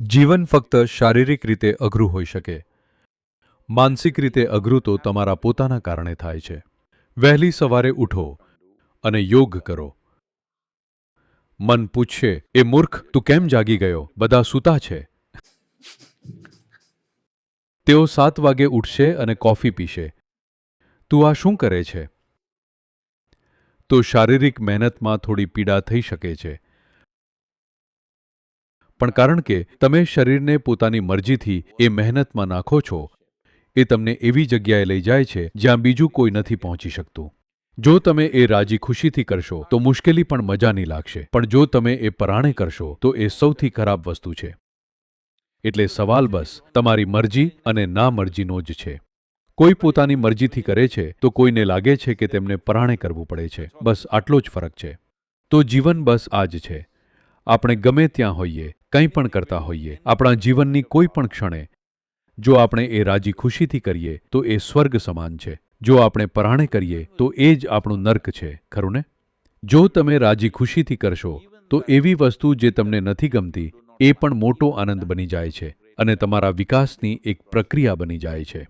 જીવન ફક્ત શારીરિક રીતે અઘરું હોઈ શકે, માનસિક રીતે અઘરું તો તમારા પોતાના કારણે થાય છે. વહેલી સવારે ઉઠો અને યોગ કરો. મન પૂછશે, એ મૂર્ખ, તું કેમ જાગી ગયો? બધા સૂતા છે. તેઓ 7 વાગે ઉઠશે અને કોફી પીશે. તું આ શું કરે છે? તો શારીરિક મહેનતમાં થોડી પીડા થઈ શકે છે, પણ કારણ કે તમે શરીરને પોતાની મરજીથી એ મહેનતમાં નાખો છો, એ તમને એવી જગ્યાએ લઈ જાય છે જ્યાં બીજું કોઈ નથી પહોંચી શકતું. જો તમે એ રાજી ખુશીથી કરશો તો મુશ્કેલી પણ મજાની લાગશે, પણ જો તમે એ પરાણે કરશો તો એ સૌથી ખરાબ વસ્તુ છે. એટલે સવાલ બસ તમારી મરજી અને ના મરજીનો જ છે. કોઈ પોતાની મરજીથી કરે છે તો કોઈને લાગે છે કે તેમને પરાણે કરવું પડે છે. બસ આટલો જ ફરક છે. તો જીવન બસ આ જ છે. આપણે ગમે ત્યાં હોઈએ, કંઈ પણ કરતા હોઈએ, આપણા જીવનની કોઈ પણ ક્ષણે જો આપણે એ રાજી ખુશીથી કરીએ તો એ સ્વર્ગ સમાન છે. જો આપણે પરાણે કરીએ તો એ જ આપણું નર્ક છે, ખરું ને? જો તમે રાજી ખુશીથી કરશો તો એવી વસ્તુ જે તમને નથી ગમતી એ પણ મોટો આનંદ બની જાય છે અને તમારા વિકાસની એક પ્રક્રિયા બની જાય છે.